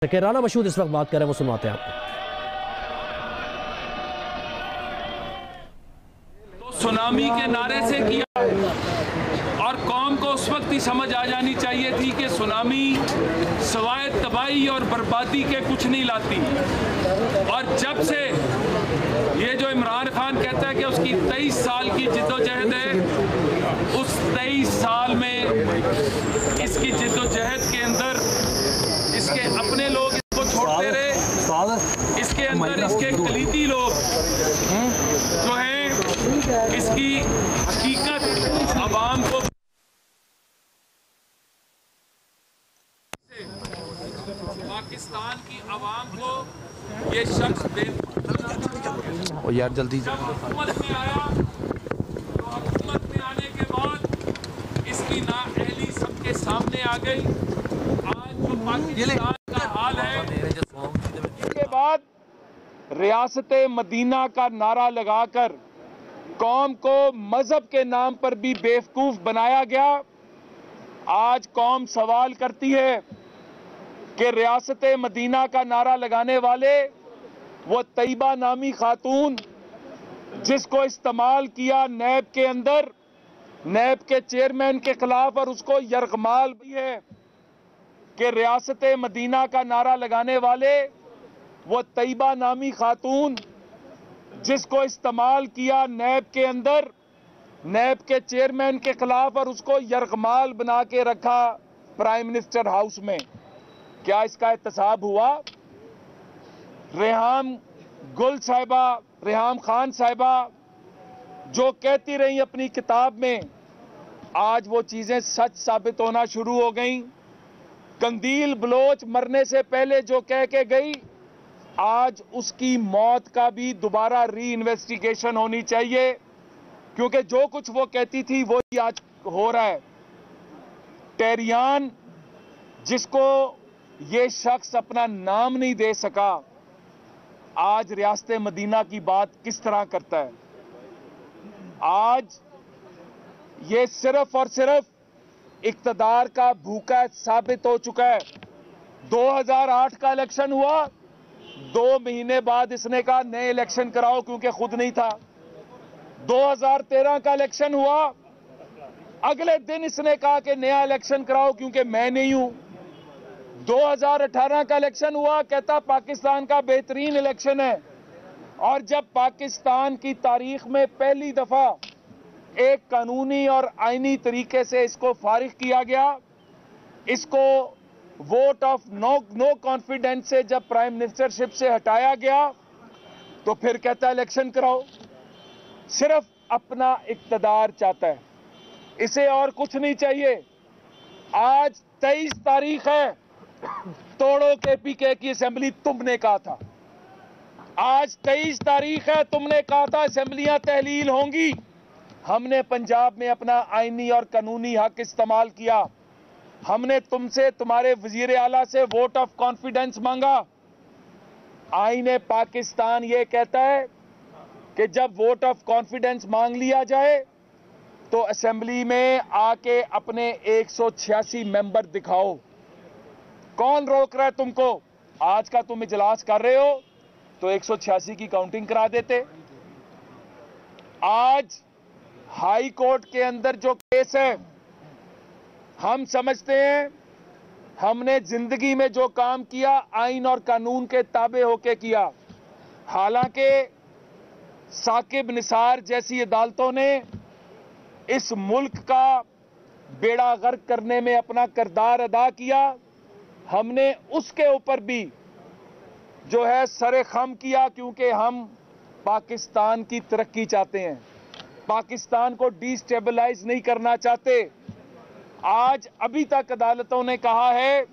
राना मशहूद इस वक्त बात कर रहे हैं, वो सुनवाते हैं आपको। तो सुनामी के नारे से किया और कौम को उस वक्त ही समझ आ जानी चाहिए थी कि सुनामी सवाए तबाही और बर्बादी के कुछ नहीं लाती। और जब से ये जो इमरान खान कहता है कि उसकी 23 साल की जिद्दोजहद है, उस 23 साल में इसकी जिद्दोजहद के अंदर इसके अपने लोग इसको छोड़ते रहे, इसके अंदर इसके कलीदी लोग जो हैं इसकी हकीकत अवाम को पाकिस्तान की अवाम को ये शख्स यार जल्दी जब हुकूमत में आया तो हुकूमत में आने के बाद इसकी नाअहली सबके सामने आ गई। आज जो पाकिस्तान का हाल है, इसके बाद रियासत मदीना का नारा लगाकर कौम को मजहब के नाम पर भी बेवकूफ बनाया गया। आज कौम सवाल करती है कि रियासत मदीना का नारा लगाने वाले वो तैयबा नामी खातून जिसको इस्तेमाल किया नैब के अंदर, नैब के चेयरमैन के खिलाफ, और उसको यरगमाल भी है कि रियासत मदीना का नारा लगाने वाले वो तैयबा नामी खातून जिसको इस्तेमाल किया नैब के अंदर, नैब के चेयरमैन के खिलाफ, और उसको यरगमाल बना के रखा प्राइम मिनिस्टर हाउस में। क्या इसका एहतसाब हुआ? रेहाम गुल साहिबा, रेहाम खान साहिबा जो कहती रही अपनी किताब में, आज वो चीजें सच साबित होना शुरू हो गई। कंदील बलोच मरने से पहले जो कह के गई, आज उसकी मौत का भी दोबारा री इन्वेस्टिगेशन होनी चाहिए, क्योंकि जो कुछ वो कहती थी वो ही आज हो रहा है। टेरियान जिसको ये शख्स अपना नाम नहीं दे सका, आज रियासत मदीना की बात किस तरह करता है। आज ये सिर्फ और सिर्फ इक्तदार का भूखा साबित हो चुका है। 2008 का इलेक्शन हुआ, 2 महीने बाद इसने कहा नए इलेक्शन कराओ, क्योंकि खुद नहीं था। 2013 का इलेक्शन हुआ, अगले दिन इसने कहा कि नया इलेक्शन कराओ क्योंकि मैं नहीं हूं। 2018 का इलेक्शन हुआ, कहता पाकिस्तान का बेहतरीन इलेक्शन है। और जब पाकिस्तान की तारीख में पहली दफा एक कानूनी और आईनी तरीके से इसको फारिग किया गया, इसको वोट ऑफ नो कॉन्फिडेंस से जब प्राइम मिनिस्टरशिप से हटाया गया, तो फिर कहता है इलेक्शन कराओ। सिर्फ अपना इक्तदार चाहता है, इसे और कुछ नहीं चाहिए। आज 23 तारीख है, तोड़ो केपीके की असेंबली तुमने कहा था। आज 23 तारीख है, तुमने कहा था असेंबलियां तहलील होंगी। हमने पंजाब में अपना आईनी और कानूनी हक इस्तेमाल किया। हमने तुमसे, तुम्हारे वजीर आला से वोट ऑफ कॉन्फिडेंस मांगा। आईने पाकिस्तान ये कहता है कि जब वोट ऑफ कॉन्फिडेंस मांग लिया जाए तो असेंबली में आके अपने 186 मेंबर दिखाओ। कौन रोक रहा है तुमको? आज का तुम इजलास कर रहे हो तो 186 की काउंटिंग करा देते। आज हाई कोर्ट के अंदर जो केस है, हम समझते हैं हमने जिंदगी में जो काम किया आइन और कानून के ताबे होके किया। हालांकि साकिब निसार जैसी अदालतों ने इस मुल्क का बेड़ा गर्क करने में अपना किरदार अदा किया। हमने उसके ऊपर भी जो है सरे खम किया, क्योंकि हम पाकिस्तान की तरक्की चाहते हैं, पाकिस्तान को डिस्टेबलाइज नहीं करना चाहते। आज अभी तक अदालतों ने कहा है,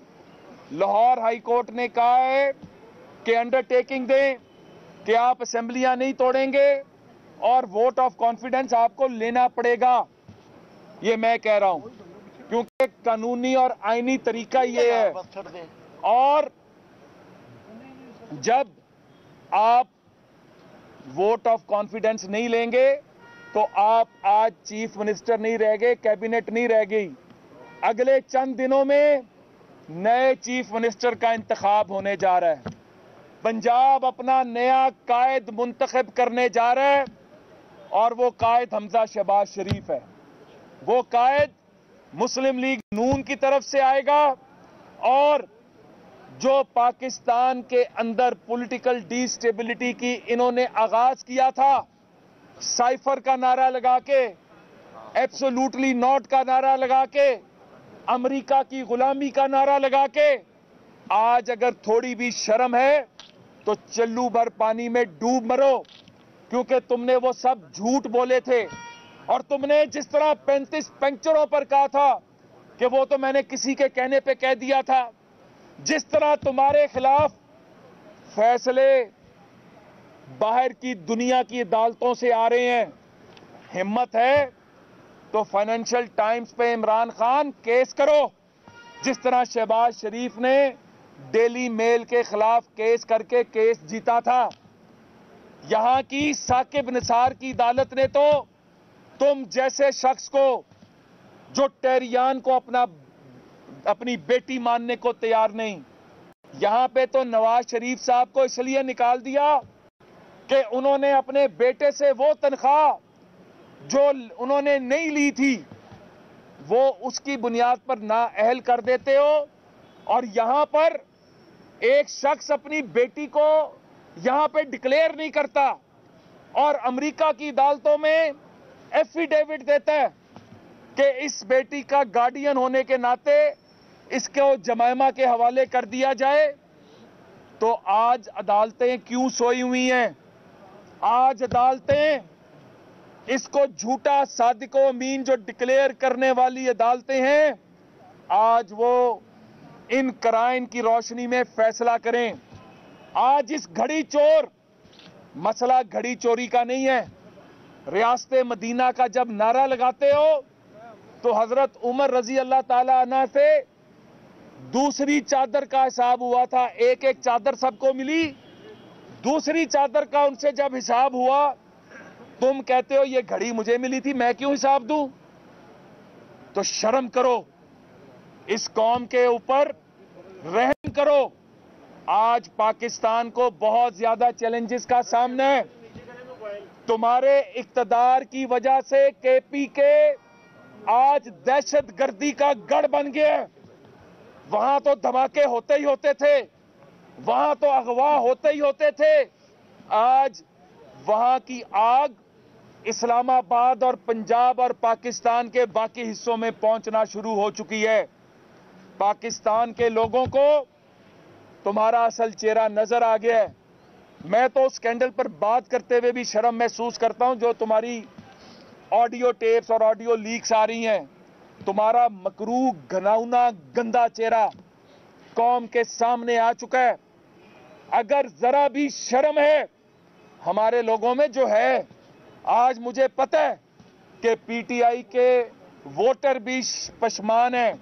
लाहौर हाई कोर्ट ने कहा है कि अंडरटेकिंग दें कि आप असेंबलियां नहीं तोड़ेंगे और वोट ऑफ कॉन्फिडेंस आपको लेना पड़ेगा। ये मैं कह रहा हूं, क्योंकि कानूनी और आईनी तरीका ये है। और जब आप वोट ऑफ कॉन्फिडेंस नहीं लेंगे तो आप आज चीफ मिनिस्टर नहीं रह गए, कैबिनेट नहीं रह गई। अगले चंद दिनों में नए चीफ मिनिस्टर का इंतखाब होने जा रहा है। पंजाब अपना नया कायद मुंतखब करने जा रहा है और वो कायद हमजा शहबाज शरीफ है। वो कायद मुस्लिम लीग नून की तरफ से आएगा और जो पाकिस्तान के अंदर पॉलिटिकल डिस्टेबिलिटी की इन्होंने आगाज किया था, साइफर का नारा लगा के, एब्सोल्युटली नॉट का नारा लगा के, अमेरिका की गुलामी का नारा लगा के, आज अगर थोड़ी भी शर्म है तो चल्लू भर पानी में डूब मरो, क्योंकि तुमने वो सब झूठ बोले थे। और तुमने जिस तरह 35 पंक्चरों पर कहा था कि वो तो मैंने किसी के कहने पे कह दिया था, जिस तरह तुम्हारे खिलाफ फैसले बाहर की दुनिया की अदालतों से आ रहे हैं, हिम्मत है तो फाइनेंशियल टाइम्स पे इमरान खान केस करो, जिस तरह शहबाज शरीफ ने डेली मेल के खिलाफ केस करके केस जीता था। यहां की साकिब निसार की अदालत ने तो तुम जैसे शख्स को जो टेरियान को अपनी बेटी मानने को तैयार नहीं, यहां पे तो नवाज शरीफ साहब को इसलिए निकाल दिया कि उन्होंने अपने बेटे से वो तनख्वाह जो उन्होंने नहीं ली थी वो उसकी बुनियाद पर नाअहल कर देते हो। और यहां पर एक शख्स अपनी बेटी को यहां पे डिक्लेयर नहीं करता और अमेरिका की अदालतों में एफिडेविट देता है कि इस बेटी का गार्डियन होने के नाते इसको जमायमा के हवाले कर दिया जाए। तो आज अदालतें क्यों सोई हुई हैं? आज अदालतें इसको झूठा सादिको अमीन जो डिक्लेयर करने वाली अदालतें हैं, आज वो इन कराइन की रोशनी में फैसला करें। आज इस घड़ी चोर, मसला घड़ी चोरी का नहीं है। रियासत मदीना का जब नारा लगाते हो तो हजरत उमर रजी अल्लाह ताला अन्हा से दूसरी चादर का हिसाब हुआ था। एक एक चादर सबको मिली, दूसरी चादर का उनसे जब हिसाब हुआ, तुम कहते हो ये घड़ी मुझे मिली थी, मैं क्यों हिसाब दूं? तो शर्म करो, इस कौम के ऊपर रहम करो। आज पाकिस्तान को बहुत ज्यादा चैलेंजेस का सामना है। तुम्हारे इक्तदार की वजह से केपीके आज दहशतगर्दी का गढ़ बन गया है। वहां तो धमाके होते ही होते थे, वहां तो अगवा होते ही होते थे। आज वहां की आग इस्लामाबाद और पंजाब और पाकिस्तान के बाकी हिस्सों में पहुंचना शुरू हो चुकी है। पाकिस्तान के लोगों को तुम्हारा असल चेहरा नजर आ गया है। मैं तो स्कैंडल पर बात करते हुए भी शर्म महसूस करता हूं। जो तुम्हारी ऑडियो टेप्स और ऑडियो लीक्स आ रही हैं, तुम्हारा मकरूह घिनौना गंदा चेहरा कौम के सामने आ चुका है। अगर जरा भी शर्म है हमारे लोगों में जो है, आज मुझे पता है कि पीटीआई के वोटर भी पशमान हैं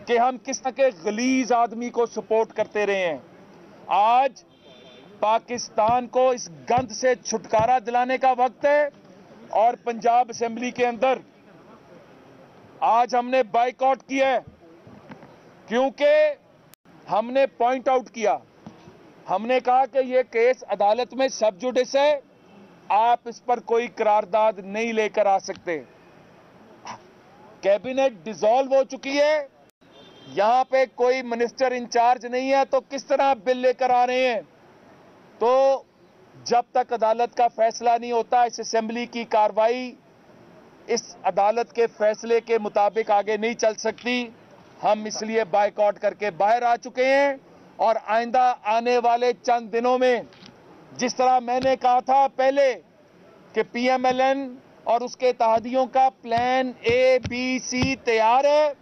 कि हम किस तरह के गलीज आदमी को सपोर्ट करते रहे हैं। आज पाकिस्तान को इस गंद से छुटकारा दिलाने का वक्त है। और पंजाब असेंबली के अंदर आज हमने बाइकआउट किया है, क्योंकि हमने पॉइंट आउट किया, हमने कहा कि यह केस अदालत में सब जुडिस है, आप इस पर कोई करारदाद नहीं लेकर आ सकते। कैबिनेट डिसॉल्व हो चुकी है, यहां पे कोई मिनिस्टर इंचार्ज नहीं है, तो किस तरह आप बिल लेकर आ रहे हैं? तो जब तक अदालत का फैसला नहीं होता, इस असेंबली की कार्रवाई इस अदालत के फैसले के मुताबिक आगे नहीं चल सकती। हम इसलिए बाइकआउट करके बाहर आ चुके हैं और आइंदा आने वाले चंद दिनों में, जिस तरह मैंने कहा था पहले कि पीएमएलएन और उसके इत्तेहादियों का प्लान ए बी सी तैयार है।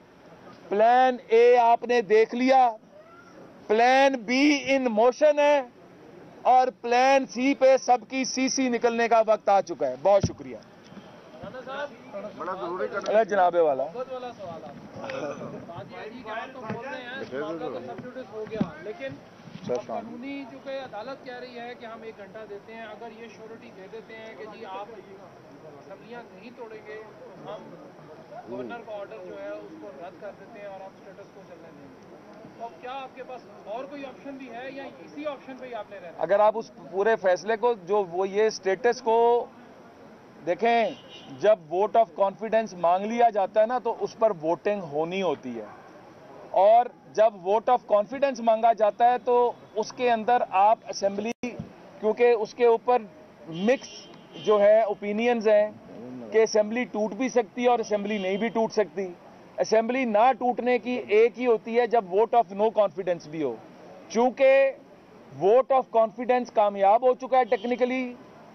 प्लान ए आपने देख लिया, प्लान बी इन मोशन है और प्लान सी पे सबकी सीसी निकलने का वक्त आ चुका है। बहुत शुक्रिया। अरे जनाबे वाला सवाल हो गया, लेकिन कानूनी जो कि अदालत कह रही है कि हम 1 घंटा देते हैं, अगर ये श्योरिटी दे देते हैं कि जी आप असम्बलियां नहीं तोड़ेंगे, हम गवर्नर का ऑर्डर जो है उसको रद्द कर देते हैं और आप स्टेटस को चलने देंगे। तो क्या आपके पास और कोई ऑप्शन भी है या इसी ऑप्शन पे ही आपने रहना? अगर आप उस पूरे फैसले को जो वो ये स्टेटस को देखें, जब वोट ऑफ कॉन्फिडेंस मांग लिया जाता है ना तो उस पर वोटिंग होनी होती है, और जब वोट ऑफ कॉन्फिडेंस मांगा जाता है तो उसके अंदर आप असेंबली, क्योंकि उसके ऊपर मिक्स जो है ओपिनियंस हैं कि असेंबली टूट भी सकती है और असेंबली नहीं भी टूट सकती। असेंबली ना टूटने की एक ही होती है जब वोट ऑफ नो कॉन्फिडेंस भी हो। चूंकि वोट ऑफ कॉन्फिडेंस कामयाब हो चुका है टेक्निकली,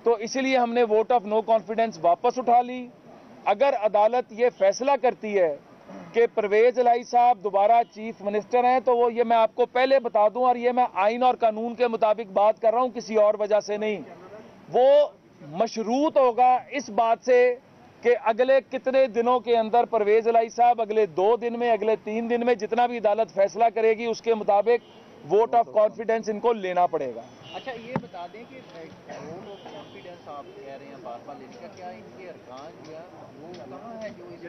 तो इसलिए हमने वोट ऑफ नो कॉन्फिडेंस वापस उठा ली। अगर अदालत ये फैसला करती है कि परवेज इलाही साहब दोबारा चीफ मिनिस्टर हैं, तो वो ये मैं आपको पहले बता दूं, और ये मैं आइन और कानून के मुताबिक बात कर रहा हूं, किसी और वजह से नहीं, वो मशरूत होगा इस बात से कि अगले कितने दिनों के अंदर परवेज इलाही साहब, अगले 2 दिन में, अगले 3 दिन में, जितना भी अदालत फैसला करेगी उसके मुताबिक वोट ऑफ कॉन्फिडेंस इनको लेना पड़ेगा। अच्छा, ये बता दें कि वोट ऑफ कॉन्फिडेंस आप कह रहे हैं बार बार लेने का, क्या इनके अरकान जो है वो कहाँ है जो इस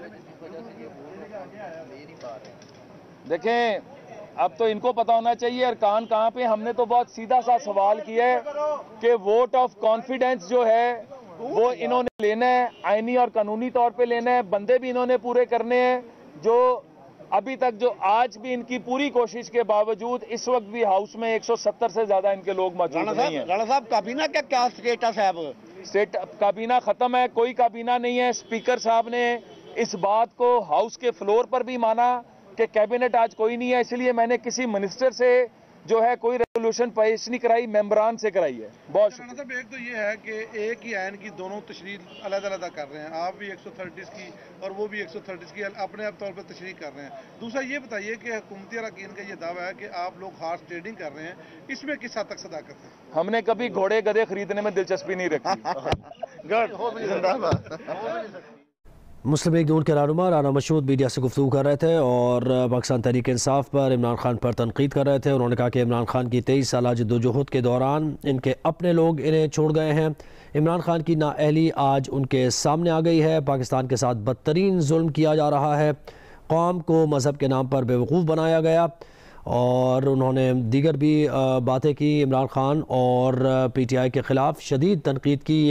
वजह से ये वोट ऑफ कॉन्फिडेंस ले नहीं पा रहे हैं? देखें, अब तो इनको पता होना चाहिए अरकान कहाँ पे। हमने तो बहुत सीधा सा सवाल किया है कि वोट ऑफ कॉन्फिडेंस जो है वो इन्होंने लेना है, आईनी और कानूनी तौर पे लेना है, बंदे भी इन्होंने पूरे करने हैं, जो अभी तक जो आज भी इनकी पूरी कोशिश के बावजूद इस वक्त भी हाउस में 170 से ज्यादा इनके लोग मौजूद नहीं है। राणा साहब, काबीना का क्या स्टेटस है? अब स्टेट काबीना खत्म है, कोई काबीना नहीं है। स्पीकर साहब ने इस बात को हाउस के फ्लोर पर भी माना कि कैबिनेट आज कोई नहीं है, इसलिए मैंने किसी मिनिस्टर से जो है कोई रेजोल्यूशन पेश नहीं कराई, मेंबरान से कराई है। बहुत राणा साहब, एक तो ये है कि एक ही आयन की दोनों तशरीह अलग-अलग कर रहे हैं, आप भी 130 की और वो भी 130 की अपने आप तौर पर तशरीह कर रहे हैं। दूसरा ये बताइए कि हुकूमती अरकान का ये दावा है कि आप लोग हॉर्स ट्रेडिंग कर रहे हैं, इसमें किस हद तक सदाकत है? हमने कभी घोड़े गधे खरीदने में दिलचस्पी नहीं रखी। मुस्लिम लीग नून के रहनुमा राना मशहूद मीडिया से गुफ्तगू कर रहे थे और पाकिस्तान तहरीक इंसाफ पर इमरान खान पर तनकीद कर रहे थे। उन्होंने कहा कि इमरान खान की 23 साल जद्दोजहद के दौरान इनके अपने लोग इन्हें छोड़ गए हैं। इमरान खान की नाअहली आज उनके सामने आ गई है। पाकिस्तान के साथ बदतरीन जुल्म किया जा रहा है, कौम को मज़हब के नाम पर बेवकूफ़ बनाया गया, और उन्होंने दीगर भी बातें की। इमरान खान और PTI के ख़िलाफ़ शदीद तनकीद की।